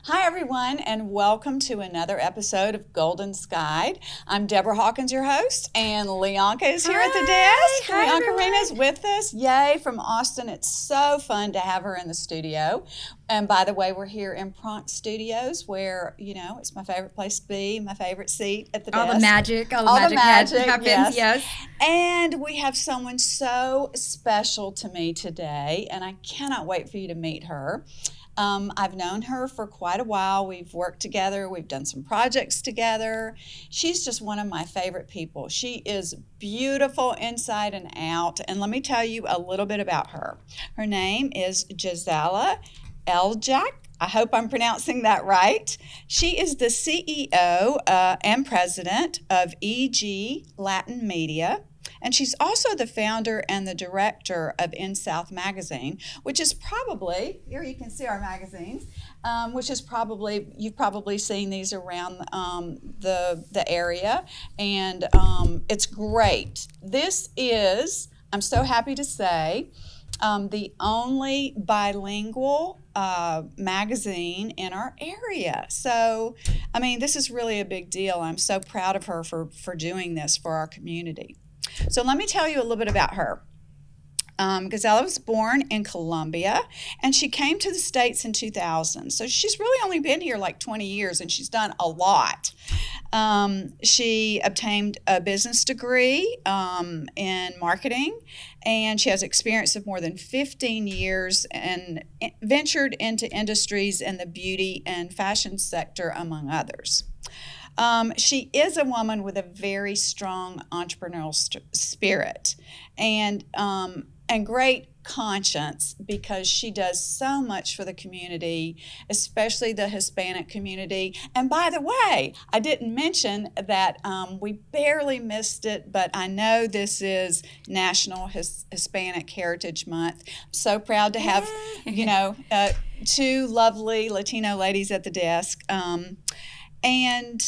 Hi, everyone, and welcome to another episode of Golden's Guide. I'm Deborah Hawkins, your host, and Lyanca is here at the desk. Hi, Lyanca Rena's with us. Yay, from Austin. It's so fun to have her in the studio. And by the way, we're here in Pront Studios where, it's my favorite place to be, my favorite seat at the desk. All the magic happens, yes. And we have someone so special to me today, and I cannot wait for you to meet her. I've known her for quite a while. We've worked together. We've done some projects together. She's just one of my favorite people. She is beautiful inside and out. And let me tell you a little bit about her. Her name is Ghisela Eljach. I hope I'm pronouncing that right. She is the CEO and president of EG Latin Media. And she's also the founder and the director of INSOUTH magazine, which is probably, here you can see our magazines, which is probably, you've probably seen these around the area, and it's great. This is, I'm so happy to say, the only bilingual magazine in our area. So, this is really a big deal. I'm so proud of her for doing this for our community. So let me tell you a little bit about her. Ghisela was born in Colombia, and she came to the States in 2000. So she's really only been here like 20 years, and she's done a lot. She obtained a business degree in marketing, and she has experience of more than 15 years and ventured into industries in the beauty and fashion sector, among others. She is a woman with a very strong entrepreneurial spirit and great conscience, because she does so much for the community, especially the Hispanic community. And by the way, I didn't mention that we barely missed it, but I know this is National Hispanic Heritage Month. I'm so proud to have, two lovely Latino ladies at the desk. And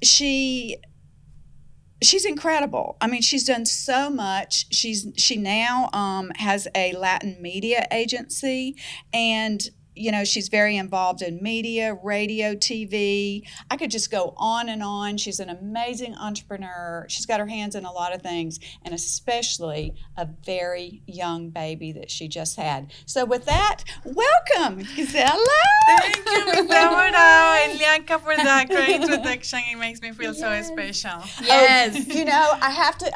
she's incredible. She's done so much. She now has a Latin media agency, and she's very involved in media, radio, TV. I could just go on and on. She's an amazing entrepreneur. She's got her hands in a lot of things, and especially a very young baby that she just had. So with that, welcome, Ghisela. Thank you, Ms. Deborah and Lyanca, for that great introduction. It makes me feel so special. Yes. I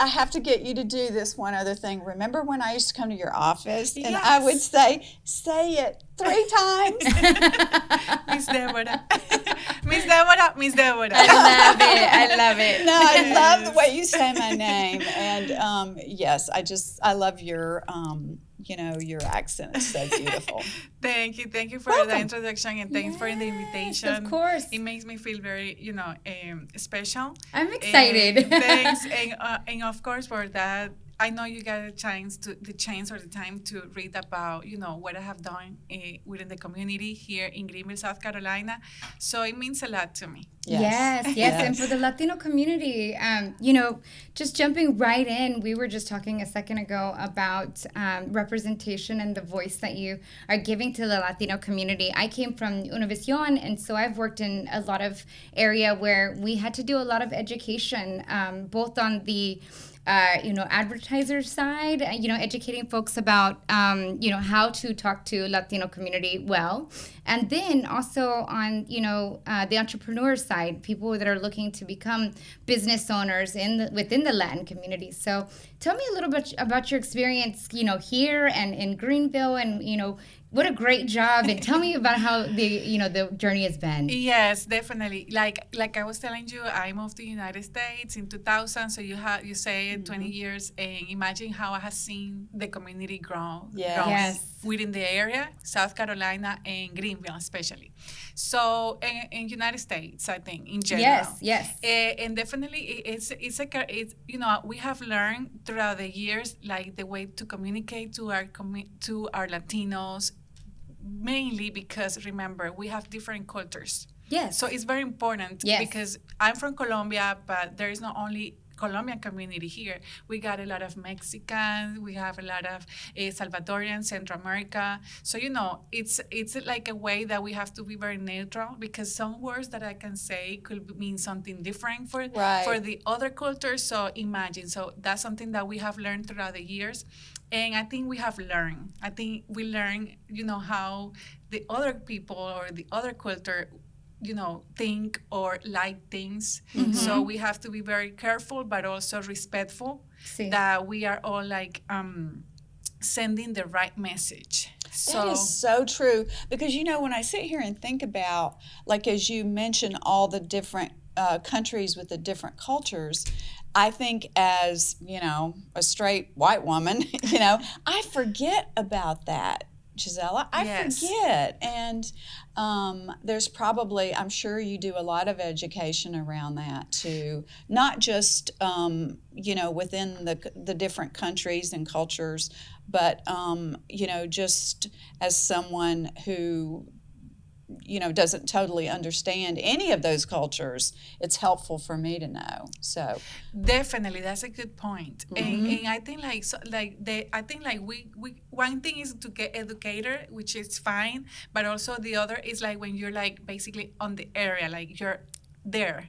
have to get you to do this one other thing. Remember when I used to come to your office and I would say it 3 times? Miss Deborah. Miss Deborah. Miss Deborah. I love it. No, I love the way you say my name. And yes, I love your your accent is so beautiful. Thank you for the introduction, and thanks for the invitation. Of course. It makes me feel very, special. I'm excited. Thanks, and of course for that. I know you got the time to read about, what I have done within the community here in Greenville, South Carolina. So it means a lot to me. Yes. And for the Latino community, just jumping right in, we were just talking a second ago about representation and the voice that you are giving to the Latino community. I came from Univision, and so I've worked in a lot of area where we had to do a lot of education, both on the advertiser side, educating folks about, how to talk to Latino community well. And then also on, the entrepreneur side, people that are looking to become business owners within the Latin community. So tell me a little bit about your experience, here and in Greenville, and, what a great job, and tell me about how the journey has been. Yes, definitely. Like I was telling you, I moved to the United States in 2000. So you say 20 years, and imagine how I have seen the community grow within the area, South Carolina and Greenville especially. So in United States, I think in general. Yes. And definitely, it's we have learned throughout the years the way to communicate to our Latinos. Mainly because, remember, we have different cultures. Yes. So it's very important because I'm from Colombia, but there is not only Colombian community here. We got a lot of Mexicans, we have a lot of Salvadorians, Central America. So, it's like a way that we have to be very neutral, because some words that I can say could mean something different for the other cultures. So imagine, so that's something that we have learned throughout the years. And I think we learn, how the other people or the other culture think or like things. So we have to be very careful, but also respectful, that we are all like sending the right message. That is so true, because when I sit here and think about, like, as you mentioned, all the different countries with the different cultures, I think as a straight white woman, I forget about that, Ghisela. I forget. And there's probably, I'm sure you do a lot of education around that too, not just, within the different countries and cultures, but, just as someone who, doesn't totally understand any of those cultures, it's helpful for me to know. So definitely, that's a good point. And I think we one thing is to get educated, which is fine, but also the other is like when you're like basically on the area, like you're there,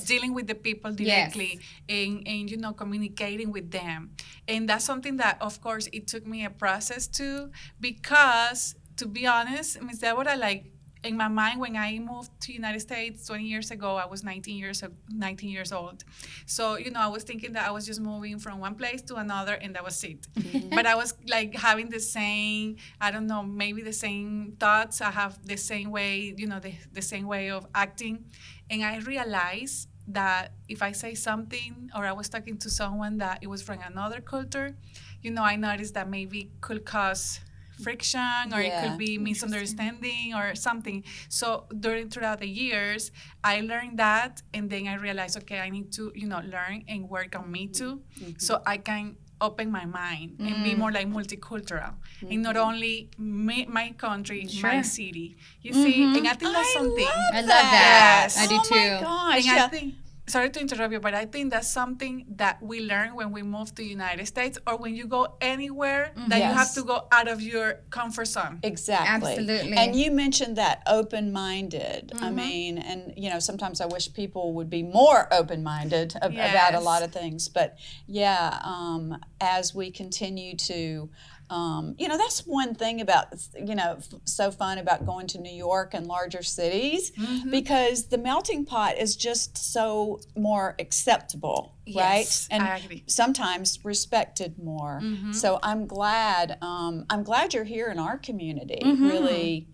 dealing with the people directly, and communicating with them. And that's something that, of course, it took me a process too, because to be honest, Ms. Deborah, like, in my mind, when I moved to United States 20 years ago, I was 19 years old. So, I was thinking that I was just moving from one place to another, and that was it. But I was like having the same, I don't know, maybe the same thoughts. I have the same way, the same way of acting. And I realized that if I say something, or I was talking to someone that it was from another culture, I noticed that maybe could cause friction, or it could be misunderstanding or something. So throughout the years, I learned that, and then I realized, okay, I need to learn and work on me too, so I can open my mind and be more like multicultural, and not only my country, my city. You see, and I think that's something. I love that. Yes. I do too. Oh my gosh! And I think, sorry to interrupt you, but I think that's something that we learn when we move to the United States, or when you go anywhere, that you have to go out of your comfort zone. Exactly. Absolutely. And you mentioned that open-minded. I mean, and sometimes I wish people would be more open-minded about a lot of things. But as we continue to that's one thing about, so fun about going to New York and larger cities, because the melting pot is just so more acceptable, right? And I agree. sometimes respected more. So I'm glad you're here in our community, really.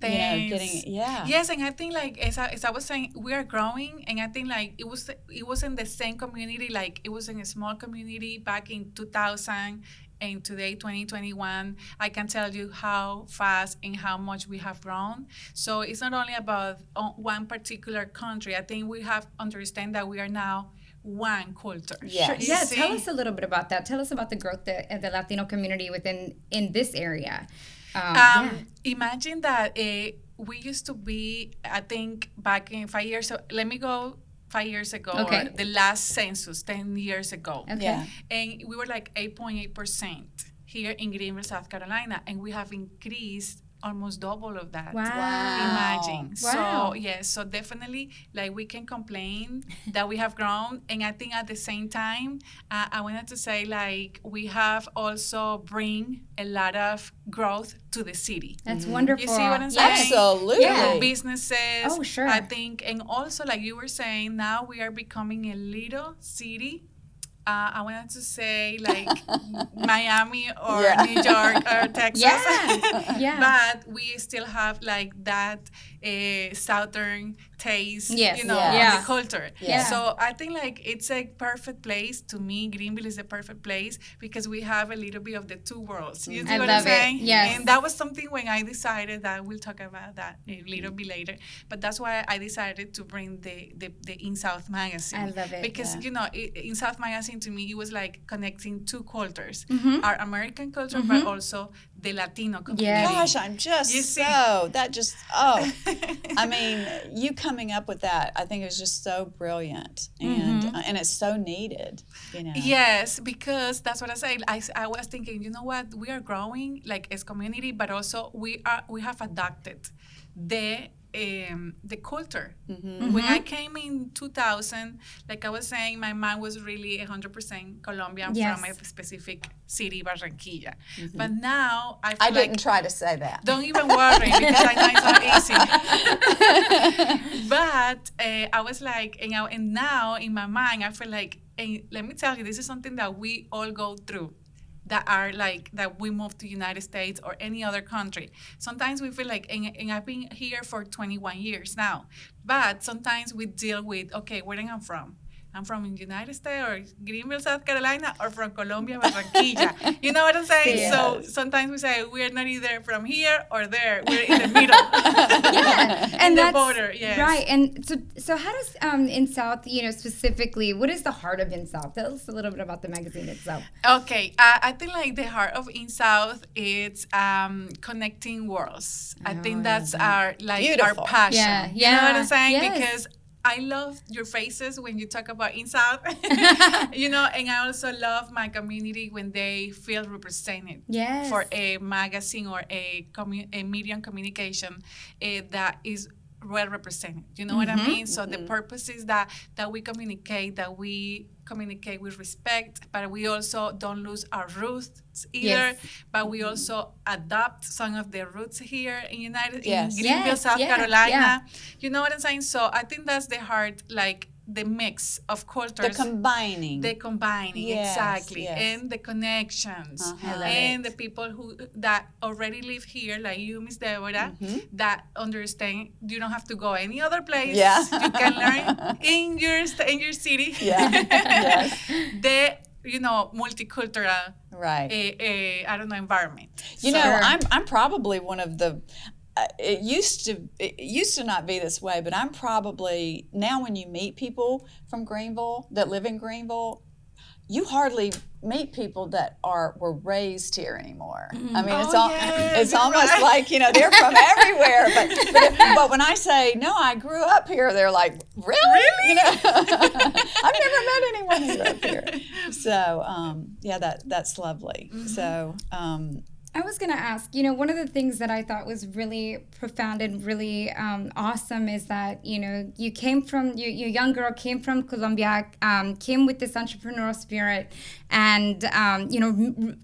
Thanks. Yes, and I think, like, as I was saying, we are growing, and I think, like, it was in the same community, like it was in a small community back in 2000, and today 2021, I can tell you how fast and how much we have grown. So it's not only about one particular country. I think we have understand that we are now one culture. Yes. Tell us a little bit about that. Tell us about the growth of the Latino community in this area. Imagine that we used to be, I think, back in 5 years. So let me go 5 years ago, or the last census 10 years ago. And we were like 8.8% here in Greenville, South Carolina, and we have increased almost double of that. Imagine. So so definitely, like, we can complain that we have grown, and I think at the same time, I wanted to say, like, we have also bring a lot of growth to the city. That's wonderful. You see what I'm saying? Absolutely. Businesses. Oh, sure. I think, and also, like you were saying, now we are becoming a little city. I wanted to say, like, Miami or New York or Texas. But we still have, like, that southern taste, the culture. So I think, like, it's a perfect place. To me, Greenville is a perfect place because we have a little bit of the two worlds. You see what I'm saying? Yes. And that was something when I decided that we'll talk about that a little bit later. But that's why I decided to bring the INSOUTH magazine. I love it. Because, INSOUTH magazine imagine, to me, it was like connecting two cultures, Mm-hmm. our American culture, but also the Latino community. Yes. Gosh, I'm just I mean, you coming up with that, I think it was just so brilliant, and it's so needed, you know. Yes, because that's what I said. I was thinking, you know what, we are growing like as community, but also we have adopted the culture. When I came in 2000, like I was saying, my mom was really 100% Colombian from a specific city, Barranquilla. But now I didn't try to say that. Don't even worry, because I know it's not easy. But I was like, and now in my mind, I feel like, and let me tell you, this is something that we all go through. That are like, that we move to United States or any other country. Sometimes we feel like, and I've been here for 21 years now, but sometimes we deal with, okay, where am I from? I'm from the United States or Greenville, South Carolina, or from Colombia, Barranquilla. You know what I'm saying? Yes. So sometimes we say we're not either from here or there. We're in the middle. And the border, yes. Right. And so how does INSOUTH, specifically, what is the heart of INSOUTH? Tell us a little bit about the magazine itself. Okay, I think like the heart of INSOUTH, it's connecting worlds. I think that's our Beautiful. passion. Yeah, You know what I'm yeah, saying? yes. Because I love your faces when you talk about INSOUTH, and I also love my community when they feel represented for a magazine or a medium communication that is well represented. You know what I mean? So the purpose is that we communicate with respect, but we also don't lose our roots either. But we also adopt some of the roots here in Greenville, South Carolina. Yeah. You know what I'm saying? So I think that's the heart, like the mix of cultures. The combining. Yes, Exactly. yes. And the connections. I love And it. the people that already live here, like you, Miss Deborah, that understand you don't have to go any other place. Yeah. You can learn in your city. Yeah. Yes. The multicultural Right. environment. You know, I'm probably one of the. It used to not be this way, but I'm probably now when you meet people from Greenville that live in Greenville, you hardly meet people that were raised here anymore. I mean, it's almost like they're from everywhere. But when I say no, I grew up here, they're like, really? I've never met anyone who grew up here. So that's lovely. So. I was going to ask, one of the things that I thought was really profound and really awesome is that, you came from, you young girl came from Colombia, came with this entrepreneurial spirit and,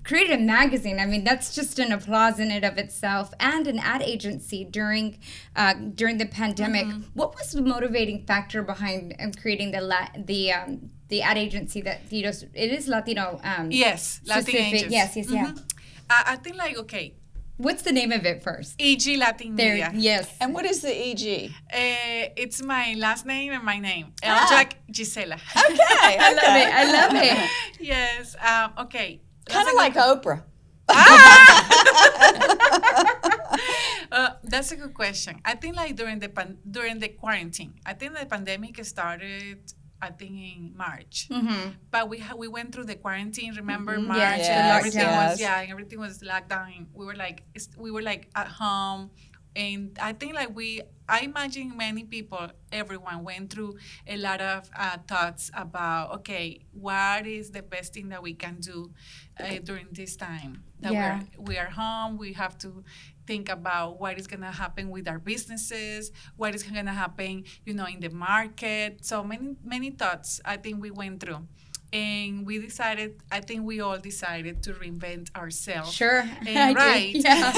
created a magazine. I mean, that's just an applause in and of itself, and an ad agency during the pandemic. What was the motivating factor behind creating the ad agency that, it is Latino? Yes, Latin agents. Yes, yeah. I think okay. What's the name of it first? EG Latin Media. Yes. And what is the EG? It's my last name and my name. Eljach Ghisela. Okay. I love it. Yes. Okay. Kind of like Oprah. That's a good question. I think during the quarantine. I think the pandemic started, I think, in March, but we went through the quarantine. Remember March? Yes, and everything was locked down. We were like at home, and I think I imagine many people, everyone went through a lot of thoughts about, okay, what is the best thing that we can do during this time that we are home. We have to think about what is going to happen with our businesses, what is going to happen, in the market. So many thoughts I think we went through. And I think we all decided to reinvent ourselves. Sure. And right. Yeah.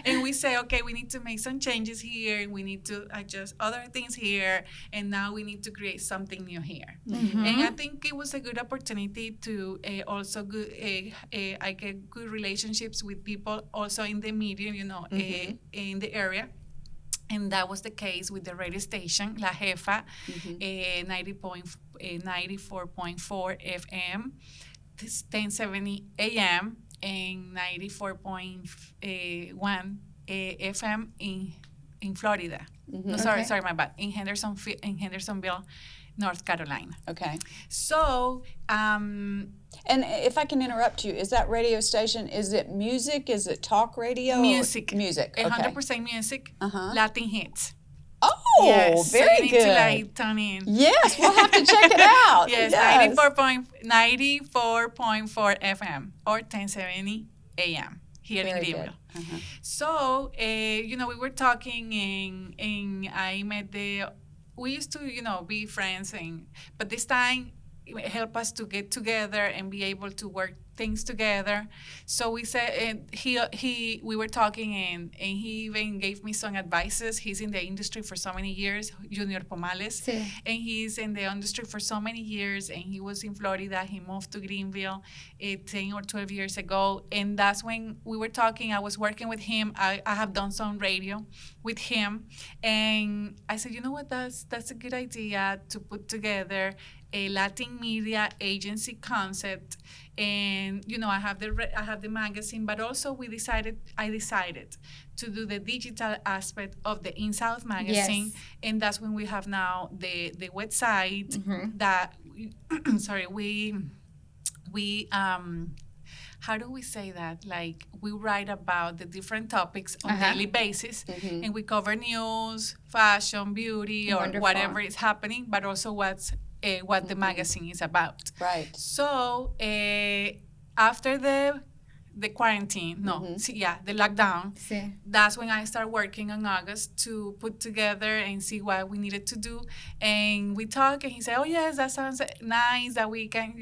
And we say, okay, we need to make some changes here. We need to adjust other things here. And now we need to create something new here. And I think it was a good opportunity to also I get good relationships with people also in the media, in the area. And that was the case with the radio station, La Jefa, 94.4 FM, 1070 AM, and 94.1 FM in Florida. No, sorry, my bad. In Hendersonville, North Carolina. Okay. So, and if I can interrupt you, is that radio station, is it music? Is it talk radio? Music. Music. Okay. 100% music. Latin hits. Oh, yes, very so you need good. to like tune in. Yes, we'll have to check it out. Yes, 94.4 FM or 1070 AM here very in Greenville. So, we were talking and I met we used to, be friends, but this time it helped us to get together and be able to work things together. So we said, and we were talking and he even gave me some advices. He's in the industry for so many years, Junior Pomales, sí. And he's in the industry for so many years, and he was in Florida. He moved to Greenville 10 or 12 years ago, and that's when we were talking. I was working with him. I have done some radio with him, and I said, you know what, that's a good idea to put together a Latin media agency concept. And I have the magazine, but also I decided to do the digital aspect of the INSOUTH magazine, yes. And that's when we have now the website that we how do we say that? Like, we write about the different topics on daily basis, and we cover news, fashion, beauty, or whatever is happening, but also what the magazine is about. Right. So after the quarantine, the lockdown, sí. That's when I started working in August to put together and see what we needed to do. And we talked, and he said, oh, yes, that sounds nice, that we can,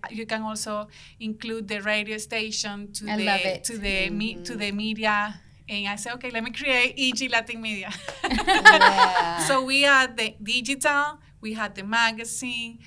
you can also include the radio station to the media. And I said, okay, let me create EG Latin Media. Yeah. So we had the digital, we had the magazine,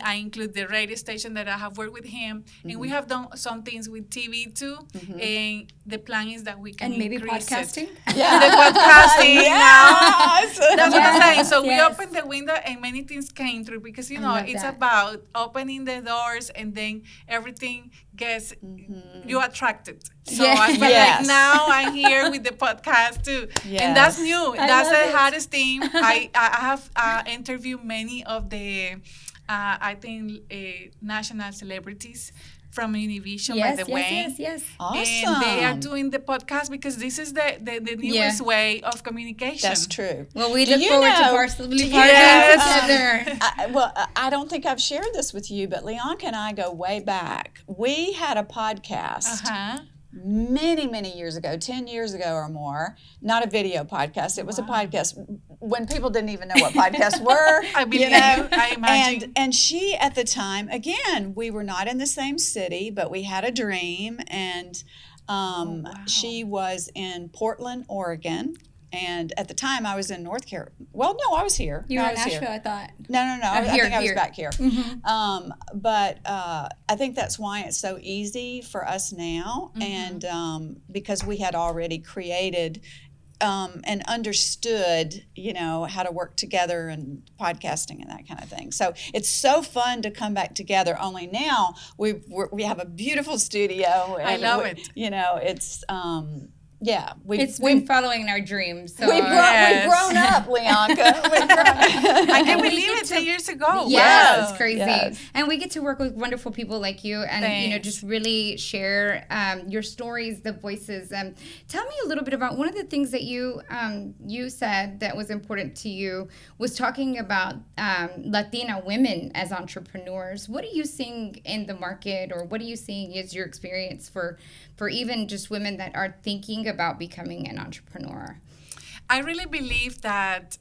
I include the radio station that I have worked with him, and we have done some things with TV too, and the plan is that we can and maybe increase podcasting? It. Yeah. The podcasting now. Yes. That's what I'm saying. So yes. we opened the window and many things came through because, it's about opening the doors and then everything gets, you attracted. So I feel like now I'm here with the podcast too. Yes. And that's new. That's the hardest thing. I have interviewed many of the, I think, national celebrities from Univision, by the way. Yes. Awesome. And they are doing the podcast because this is the newest way of communication. That's true. Well, we look forward to possibly together. I don't think I've shared this with you, but Lyanca and I go way back. We had a podcast many years ago, 10 years ago or more. Not a video podcast. It was a podcast when people didn't even know what podcasts were. I believe I imagine. And she, at the time, again, we were not in the same city, but we had a dream. And she was in Portland, Oregon. And at the time, I was in North Carolina. Well, no, I was here. You were in Nashville, I thought. No. I think I was back here. But I think that's why it's so easy for us now. And because we had already created and understood, how to work together and podcasting and that kind of thing. So it's so fun to come back together. Only now we have a beautiful studio. And I love it. It's... it's been following our dreams. So we've grown up, Lyanca. I can't believe it 10 years ago. Yes, Wow. it's crazy. Yes. And we get to work with wonderful people like you and, just really share your stories, the voices. Tell me a little bit about one of the things that you said that was important to you was talking about Latina women as entrepreneurs. What are you seeing in the market, or what are you seeing as your experience for even just women that are thinking about becoming an entrepreneur? I really believe that,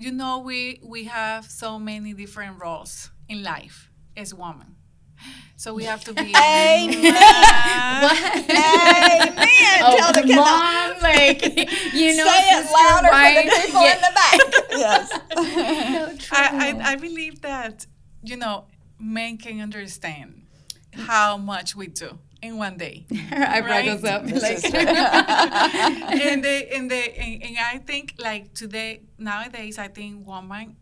we have so many different roles in life as women. So we have to be... Amen. Amen. Oh, the mom, say it louder for the people in the back. Yes. So true. I believe that, men can understand how much we do in one day. Her eyebrow goes up. And I think nowadays, I think women,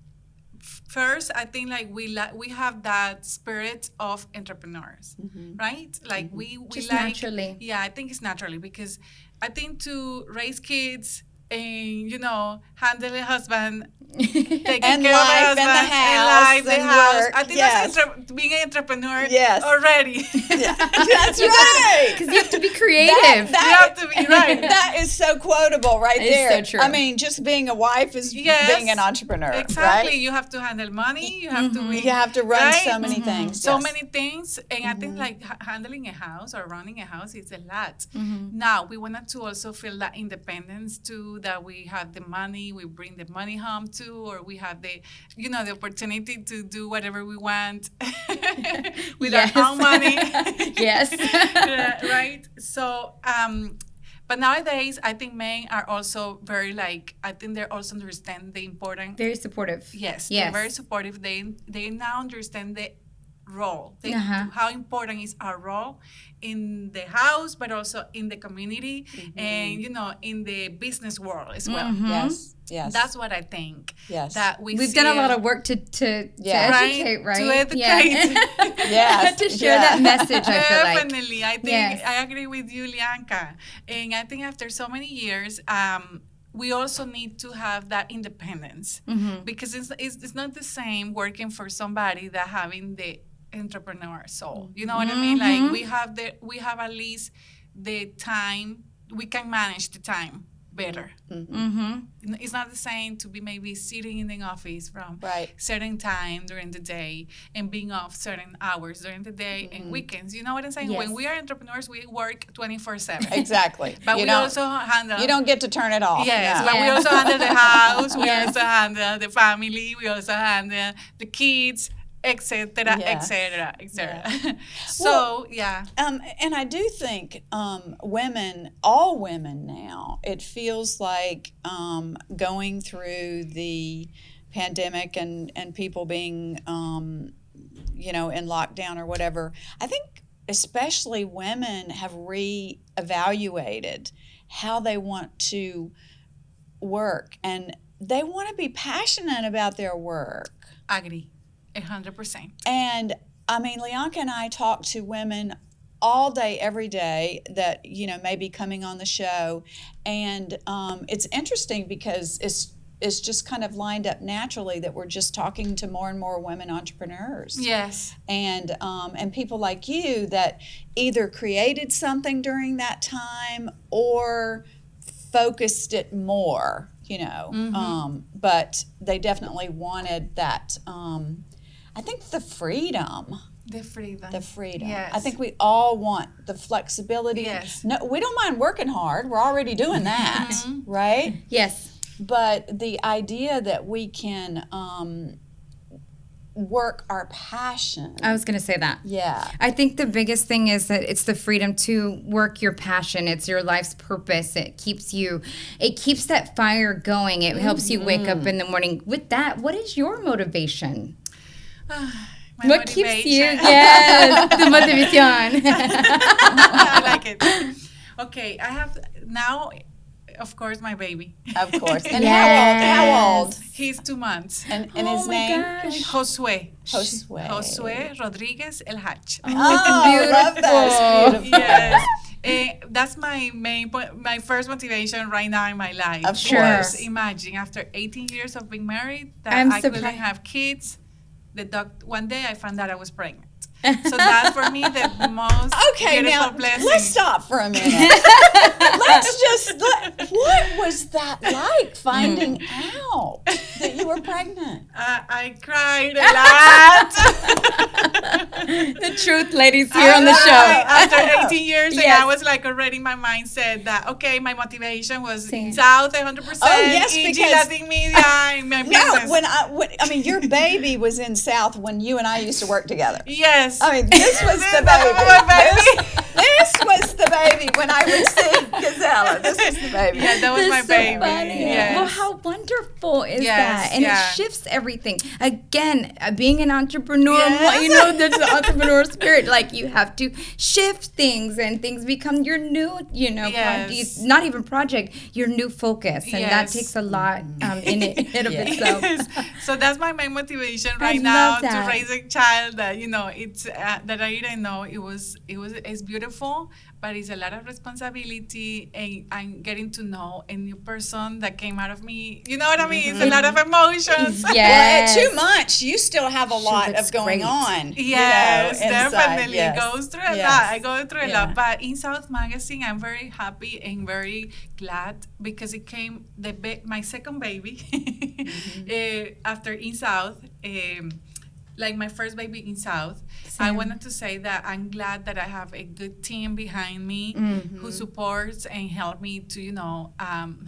first, I think we have that spirit of entrepreneurs, right? Like we just like naturally. Yeah, I think it's naturally because I think to raise kids and handle a husband, taking and care of life a and the husband, house and life, the and house. work. I think Yes. that's being an entrepreneur Yes. already. Yeah. That's right. Because you have to be creative. You have to be right. That is so quotable right It is there. so true. I mean, just being a wife is Yes. being an entrepreneur. Exactly. Right? You have to handle money. You have to be, You have to run right? so many things. So yes. many things, and I think like handling a house or running a house is a lot. Mm-hmm. Now we wanted to also feel that independence too, that we have the money, we bring the money home too, or we have the the opportunity to do whatever we want with Yes. our own money. Yes. Yeah, right. So but nowadays I think men are also very I think they also understand the important. Very supportive. Yes, Yes. they're very supportive. They now understand the role, how important is our role in the house, but also in the community, and in the business world as well. Yes. Yes. That's what I think. Yes. That We've done a lot of work to educate, right? To educate. Yes. To share that message, I feel like. Definitely. I think Yes. I agree with you, Lyanca. And I think after so many years, we also need to have that independence, because it's not the same working for somebody that having the entrepreneur soul. You know what I mean? Like we have at least the time, we can manage the time better. It's not the same to be maybe sitting in the office from certain time during the day and being off certain hours during the day and weekends. You know what I'm saying? Yes. When we are entrepreneurs, we work 24/7. Exactly. But we also handle. You don't get to turn it off. Yes, No. but we also handle the house. We Yes. also handle the family. We also handle the kids, etc., Yes. etc., etc. Yes. So yeah. And I do think women, all women now, it feels like going through the pandemic and people being, in lockdown or whatever, I think especially women have reevaluated how they want to work, and they want to be passionate about their work. Agree. 100%. And I mean, Lyanca and I talk to women all day, every day that, may be coming on the show. And it's interesting because it's just kind of lined up naturally that we're just talking to more and more women entrepreneurs. Yes. And people like you that either created something during that time or focused it more, but they definitely wanted that, I think the freedom. The freedom. Yes. I think we all want the flexibility. Yes. No, we don't mind working hard. We're already doing that, right? Yes. But the idea that we can work our passion. I was going to say that. Yeah. I think the biggest thing is that it's the freedom to work your passion. It's your life's purpose. It keeps that fire going. It helps you wake up in the morning. With that, what is your motivation? What keeps you? Yes, the motivación. I like it. Okay, I have now, of course, my baby. Of course. And Yes. how old? He's 2 months. And his name? Josue. Josue. Rodriguez Eljach. Oh, I love that. It's beautiful. Yes. That's my first motivation right now in my life. Of course. course. Imagine after 18 years of being married that I'm I surprised. couldn't have kids. One day I found out I was pregnant. So that's for me the most beautiful now blessing. let's stop for a minute. What was that like finding out that you were pregnant? I cried a lot. The truth, ladies, here on the show. After 18 years, Yes. and I was like already in my mindset that, okay, my motivation was Same. South 100%, Oh, yes, EG because- Latin Media, in my business. No, your baby was in South when you and I used to work together. Yes. I mean, this was the That baby. was my baby. This was the baby when I would see Ghisela. This was the baby. Yeah, that was That's my so baby. funny. Yes. Well, how wonderful is Yes, that? And yeah. it shifts everything. Again, being an entrepreneur, Yes. there's the entrepreneur spirit. Like, you have to shift things and things become your new, Yes. not even project, your new focus. And that Yes. takes a lot in it of itself. Yes. So that's my main motivation I right now love that. to raise a child that it's that I didn't know it's beautiful, but it's a lot of responsibility, and I'm getting to know a new person that came out of me. You know what I mean? It's a lot of emotions. Yes. Well, at 2 months, you still have a lot of going on. Yes, you know, definitely. Yes. Goes through a lot. I go through a lot. But INSOUTH magazine, I'm very happy and very glad because it came my second baby after INSOUTH. Like my first baby INSOUTH. I wanted to say that I'm glad that I have a good team behind me who supports and help me to, you know,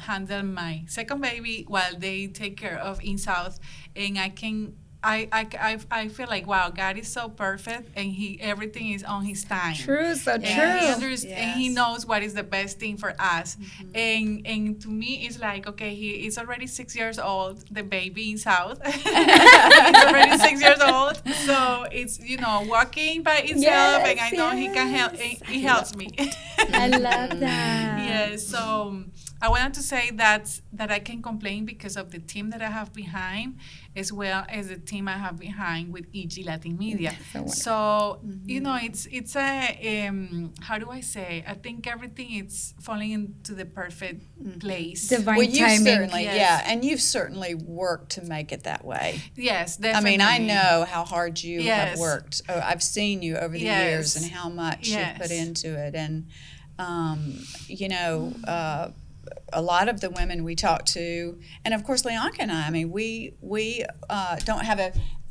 handle my second baby while they take care of INSOUTH. And I feel like, wow, God is so perfect, and everything is on His time. True, so true. And He knows what is the best thing for us. And to me, it's like, okay, He is already 6 years old. The baby in South, he's already 6 years old. So it's, you know, walking by itself, and I know He can help. He helps me. I love that. Yes. So I wanted to say that I can complain because of the team that I have behind, as well as the team I have behind with EG Latin Media. So you know, it's a how do I say? I think everything is falling into the perfect place. Divine timing. Certainly, and you've certainly worked to make it that way. Yes, definitely. I mean, I know how hard you have worked. Oh, I've seen you over the years and how much you've put into it, and you know. A lot of the women we talk to, and of course Lyanca and I mean, we don't have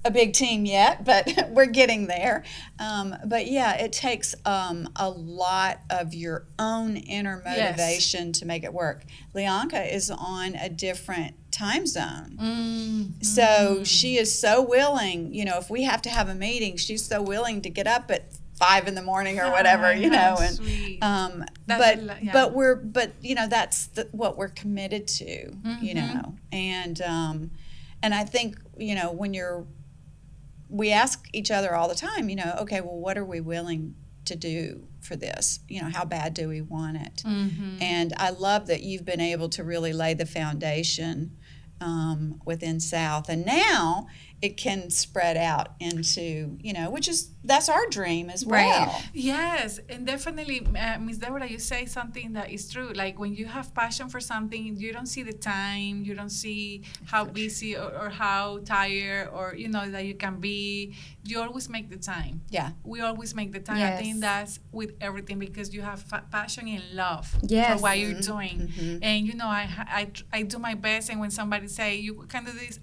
a big team yet, but we're getting there. But yeah, it takes a lot of your own inner motivation to make it work. Lyanca is on a different time zone. So she is so willing, you know, if we have to have a meeting, she's so willing to get up at 5 a.m. or whatever, you know, and but you know, that's what we're committed to, you know, and I think, you know, we ask each other all the time, you know, okay, well, what are we willing to do for this? You know, how bad do we want it? And I love that you've been able to really lay the foundation within South, and now it can spread out into, you know, that's our dream as well. Right. Yes, and definitely, Ms. Deborah, you say something that is true. Like when you have passion for something, you don't see the time, you don't see how busy or how tired or, you know, that you can be. You always make the time. Yeah. We always make the time. I think that's with everything because you have passion and love for what you're doing. And, you know, I do my best, and when somebody say, you can do this,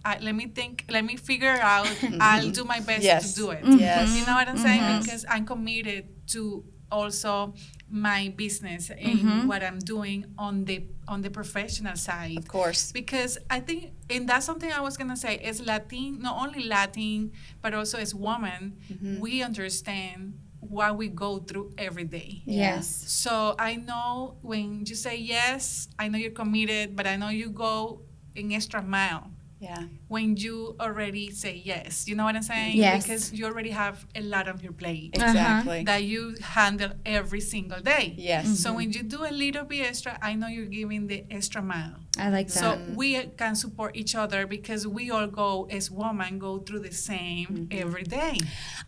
let me figure out, I'll do my best to do it. You know what I'm saying? Because I'm committed to also my business and what I'm doing on the professional side. Of course. Because I think, and that's something I was gonna say, as Latin, not only Latin, but also as women, we understand what we go through every day. Yes. So I know when you say yes, I know you're committed, but I know you go an extra mile. Yeah. When you already say yes, you know what I'm saying? Yes. Because you already have a lot on your plate. Exactly. That you handle every single day. Yes. So when you do a little bit extra, I know you're giving the extra mile. I like that. So we can support each other because we all go, as women, go through the same every day.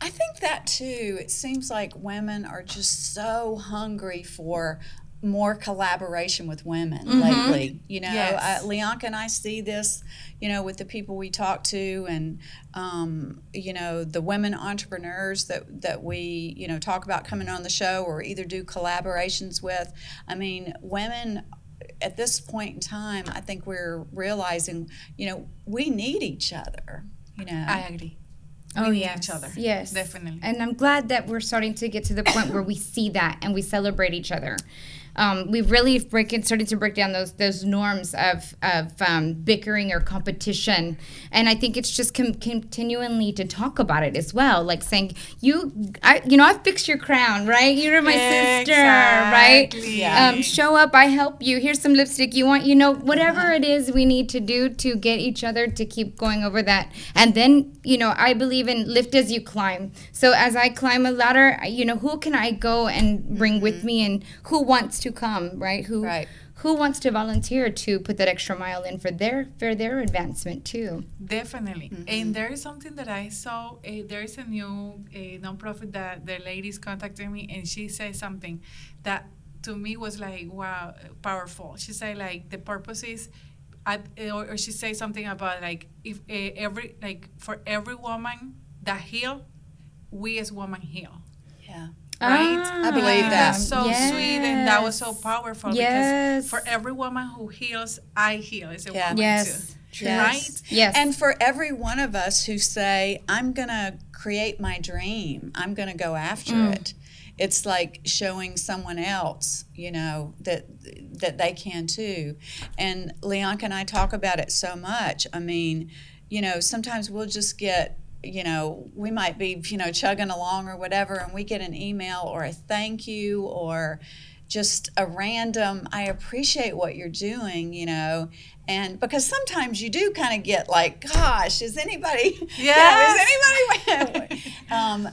I think that too, it seems like women are just so hungry for more collaboration with women lately. You know, Lyanca and I see this, you know, with the people we talk to, and you know, the women entrepreneurs that we, you know, talk about coming on the show or either do collaborations with. I mean, women at this point in time, I think we're realizing, you know, we need each other. You know, I agree. Oh, we yes. Each other. Yes. Definitely. And I'm glad that we're starting to get to the point where we see that and we celebrate each other. We've really started to break down those norms of bickering or competition, and I think it's just continually to talk about it as well, like saying I fixed your crown, right? You're my sister, right? Yeah. Show up, I help you. Here's some lipstick you want. You know, whatever it is we need to do to get each other to keep going over that, and then, you know, I believe in lift as you climb. So as I climb a ladder, you know, who can I go and bring with me, and who wants to come, right? who wants to volunteer to put that extra mile in for their advancement too? Definitely. And there is something that I saw. There is a new nonprofit that the ladies contacted me, and she said something that to me was like, wow, powerful. She said like the purpose is, or she said something about like if for every woman that heal, we as women heal. Yeah. Right? I believe that. That's so sweet, and that was so powerful because for every woman who heals, I heal as a woman too. True. Right? Yes. And for every one of us who say, I'm going to create my dream, I'm going to go after it. It's like showing someone else, you know, that they can too. And Lyanca and I talk about it so much. I mean, you know, sometimes we'll just get, you know, we might be, you know, chugging along or whatever, and we get an email or a thank you or just a random, I appreciate what you're doing, you know. And because sometimes you do kind of get like, gosh, is anybody,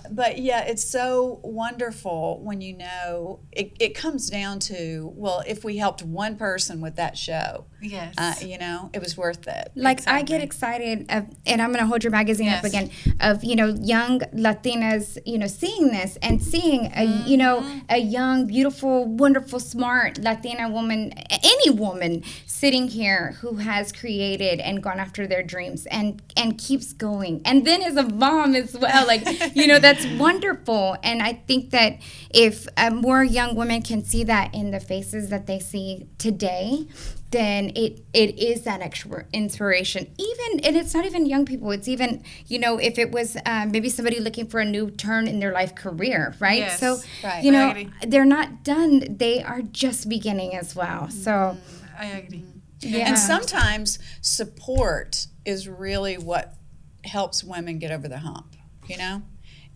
but yeah, it's so wonderful when you know, it comes down to, well, if we helped one person with that show, you know, it was worth it. Like I get excited and I'm going to hold your magazine up again of, you know, young Latinas, you know, seeing this and seeing you know, a young, beautiful, wonderful, smart Latina woman, any woman sitting here who has created and gone after their dreams and keeps going. And then as a mom as well, like, you know, that's wonderful. And I think that if more young women can see that in the faces that they see today, then it is that extra inspiration. Even, and it's not even young people, it's even, you know, if it was maybe somebody looking for a new turn in their life career, right? Yes. So, you know, they're not done. They are just beginning as well. So I agree. Yeah. And sometimes support is really what helps women get over the hump, you know?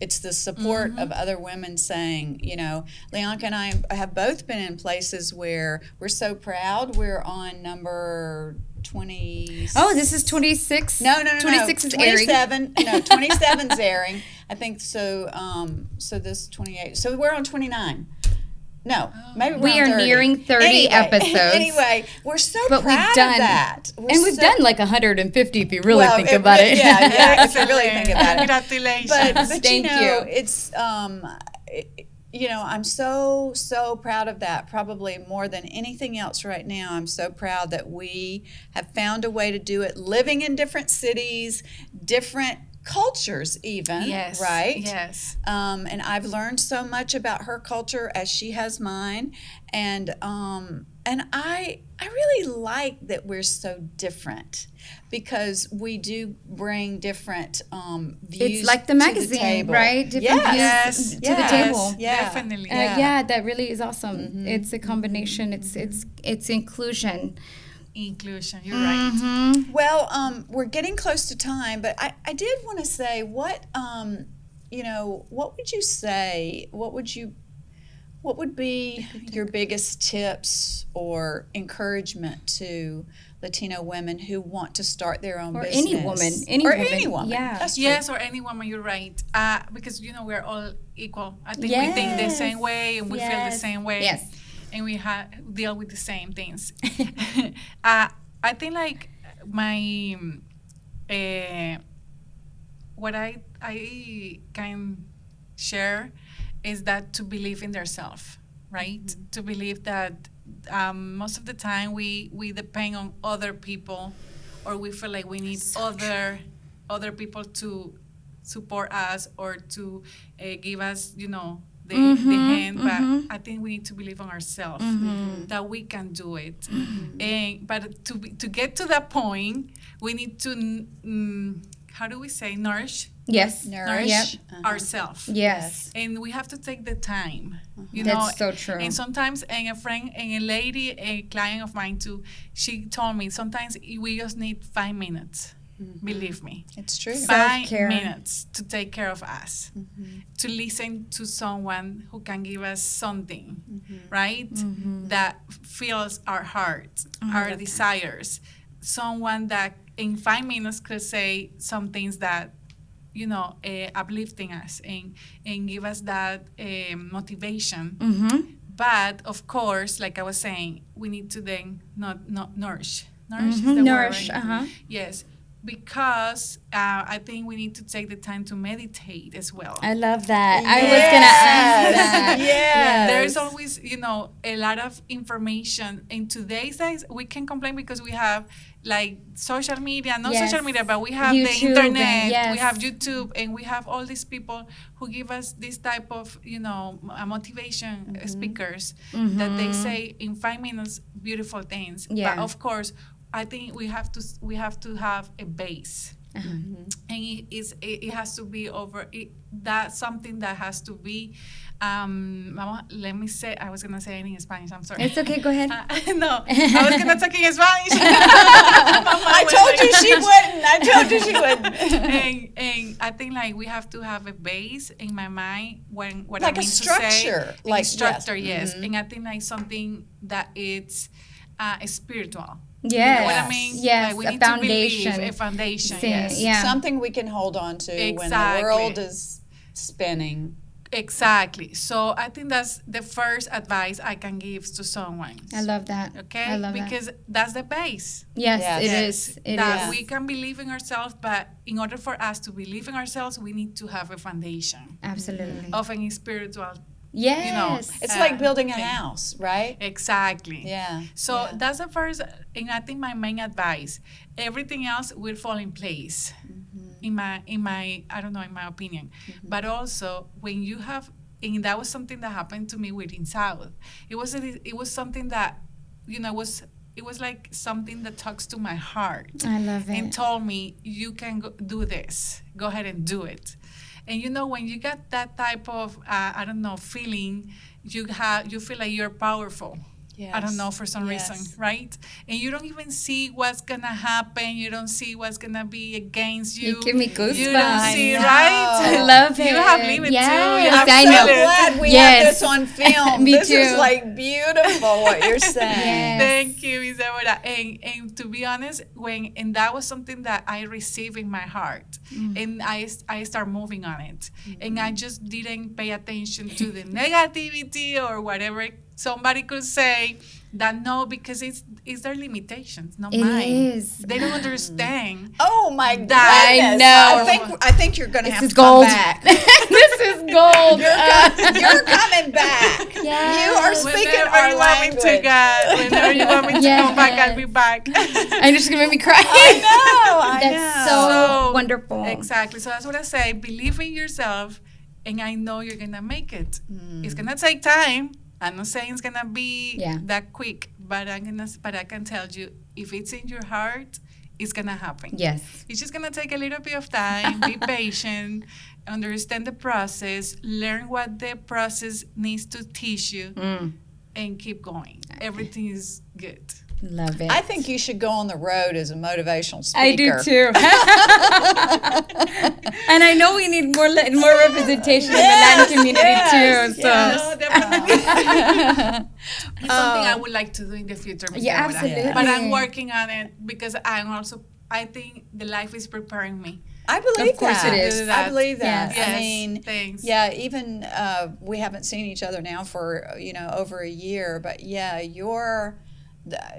It's the support of other women saying, you know, Lyanca and I have both been in places where we're so proud. We're on number 20. Oh, this is 26? No. 26 is 27. airing. No, 27's airing. I think so. So this 28. So we're on 29. No, maybe we are 30. nearing 30 episodes. Anyway, we're so proud of that. We've done like 150 if you really think about it. Yeah, if you really think about it. Congratulations. But Thank you know, you. it's you know, I'm so proud of that. Probably more than anything else right now. I'm so proud that we have found a way to do it, living in different cities, different cultures even, right? Yes. And I've learned so much about her culture as she has mine, and I really like that we're so different because we do bring different views. It's like the magazine, to the table. Right? Different views to the table. Yeah, definitely. Yeah, that really is awesome. It's a combination. It's inclusion. Inclusion, you're right. Well, we're getting close to time, but I did want to say what you know, what would you say? What would be your biggest tips or encouragement to Latino women who want to start their own business? Any woman. Yeah. That's true. Yes, or any woman, you're right. Because, you know, we're all equal. I think we think the same way and we feel the same way. Yes. And we deal with the same things. I think like my what I can share is that to believe in themselves, right? To believe that most of the time we depend on other people, or we feel like we need other people to support us or to give us, you know, the hand, but I think we need to believe on ourselves that we can do it. But to get to that point, we need to how do we say nourish? Yes, Nourish ourselves. Yes, and we have to take the time. You that's know, so true. And sometimes, and a lady, a client of mine too, she told me sometimes we just need 5 minutes. Believe me, it's true. 5 minutes to take care of us, to listen to someone who can give us something, right? That fills our heart, our desires. Someone that in 5 minutes could say some things that, you know, uplifting us and give us that motivation. But of course, like I was saying, we need to then not nourish. Nourish Mm-hmm. is the Nourish, word, right? uh-huh. Yes, because I think we need to take the time to meditate as well. I love that. Yes. I was gonna ask that. Yes. There's always, a lot of information. In today's days, we can complain because we have like social media, not Yes. social media, but we have YouTube the internet, and yes. we have YouTube, and we have all these people who give us this type of, motivation speakers that they say in 5 minutes beautiful things. Yeah. But of course, I think we have to have a base. And it has to be that's something that has to be let me say, I was gonna say it in Spanish, I'm sorry. It's okay, go ahead. No, I was gonna talk in Spanish. I told you she wouldn't. and I think like we have to have a base in my mind when what Like I a mean structure, to say, like, structure, yes. yes. And I think like something that it's spiritual. Yes. You know what I mean? Yes, Like we a need foundation. to believe, a foundation. Sí, Yes. yeah. Something we can hold on to when the Exactly. world is spinning. Exactly. So I think that's the first advice I can give to someone. I love that. Okay, I love because that's the base. Yes, Yes. it Yes, is. It that is. we can believe in ourselves, but in order for us to believe in ourselves, we need to have a foundation Absolutely. of a spiritual. Yes. It's like building a thing. house, right? Exactly. Yeah. So yeah. that's the first, and I think my main advice. Everything else will fall in place. In my I don't know, in my opinion. But also when you have, and that was something that happened to me with INSOUTH. It was something that, it was like something that talks to my heart. I love it. And told me, you can do this. Go ahead and do it. And when you get that type of, feeling, you feel like you're powerful. I don't know, for some reason, right? And you don't even see what's gonna happen. You don't see what's gonna be against you. You give me goosebumps. You don't see, I know. right? I love it. You have lived it yes, too. You have I I'm so know. glad we Yes. have this on film. Me This is too. like beautiful what you're saying. Yes. Thank you, Isabella. And to be honest, and that was something that I received in my heart, and I start moving on it, and I just didn't pay attention to the negativity or whatever somebody could say. That no, because it's their limitations, not It mine. is. They don't understand. Oh my goodness! I know. I think you're going to This have is to come gold. back. This is gold. You're coming back. Yes. You are speaking Whenever our you want me language. to, God, whenever you want me to come back, I'll be back. And you're just gonna make me cry. I That's know. so wonderful. Exactly. So that's what I say. Believe in yourself, and I know you're gonna make it. It's gonna take time. I'm not saying it's gonna be that quick, but I can tell you, if it's in your heart, it's gonna happen. Yes. It's just gonna take a little bit of time. Be patient, understand the process, learn what the process needs to teach you, and keep going. Everything is good. Love it. I think you should go on the road as a motivational speaker. I do too. And I know we need more representation in the Latin community too. So No, definitely. It's something I would like to do in the future. Ms. Yeah, Deborah. absolutely. But I'm working on it because I think the life is preparing me. I believe Of course that. it is. I believe that. Yes. I mean, Thanks. yeah, even we haven't seen each other now for over a year, but yeah,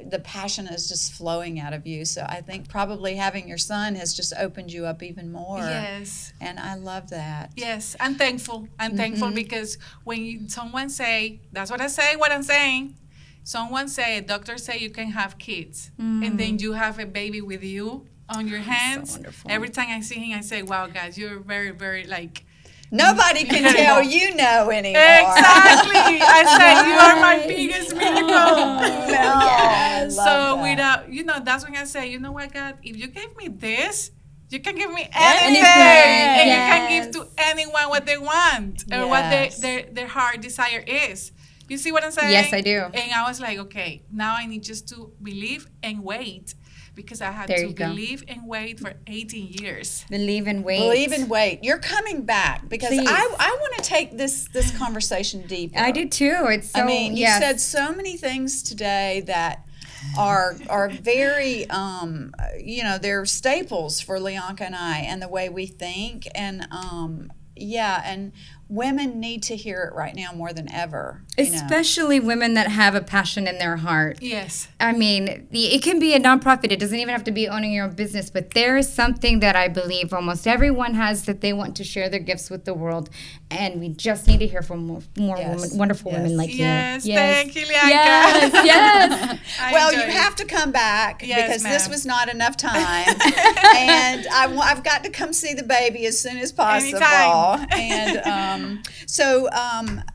the passion is just flowing out of you. So I think probably having your son has just opened you up even more. Yes. And I love that. Yes, I'm thankful. I'm thankful because when someone say, that's what I say, what I'm saying. Someone say, a doctor say you can have kids, and then you have a baby with you on your hands. So wonderful. Every time I see him, I say, wow, guys, you're very, very like. Nobody can tell you no anymore. Exactly. I said, you are my biggest miracle. Yes. So without, that's when I say, you know what, God, if you gave me this, you can give me anything. And you can give to anyone what they want or what their heart desire is. You see what I'm saying? Yes, I do. And I was like, okay, now I need just to believe and wait, because I had There to you go. believe and wait for 18 years. Believe and wait. Believe and wait. You're coming back because Please. I want to take this conversation deeper. I do too. It's so. I mean, you said so many things today that are very they're staples for Lyanca and I and the way we think, and and women need to hear it right now more than ever. Especially women that have a passion in their heart. Yes. I mean, it can be a nonprofit. It doesn't even have to be owning your own business, but there is something that I believe almost everyone has that they want to share their gifts with the world, and we just need to hear from more women, wonderful women like you. Yes, thank you, Lyanca. Yes. Well, you have to come back because this was not enough time, and I've got to come see the baby as soon as possible. Anytime. And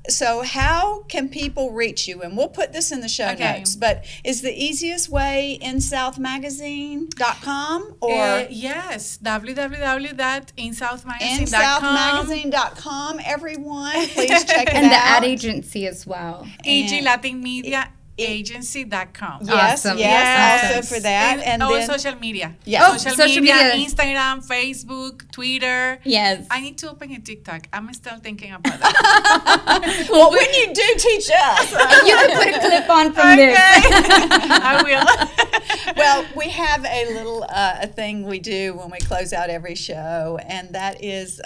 so how can people reach you? And we'll put this in the show notes. But is the easiest way INSOUTHmagazine.com or yes, www.INSOUTHmagazine.com. INSOUTHmagazine.com. Everyone, please check it out. And the ad agency as well. EG Latin Media Agency.com. Yes, awesome. Yes, also for that. And then social media. Yeah. Social media, Instagram, Facebook, Twitter. Yes. I need to open a TikTok. I'm still thinking about that. Well, when you do, teach us. You can put a clip on from this. I will. Well, we have a little a thing we do when we close out every show, and that is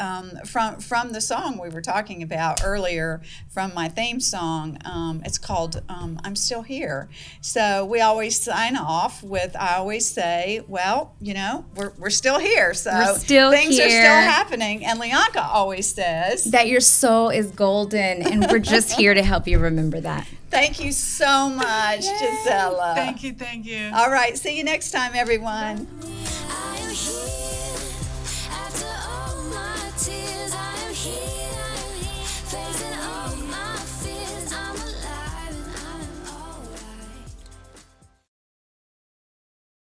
from the song we were talking about earlier, from my theme song. It's called I'm Still Here. So we always sign off with, I always say, well, we're still here. So we're still things here. are still happening. And Lyanca always says that your soul is golden, and we're just here to help you remember that. Thank you so much, Ghisela. Thank you. All right, see you next time, everyone. I am here after all my tears. I am here facing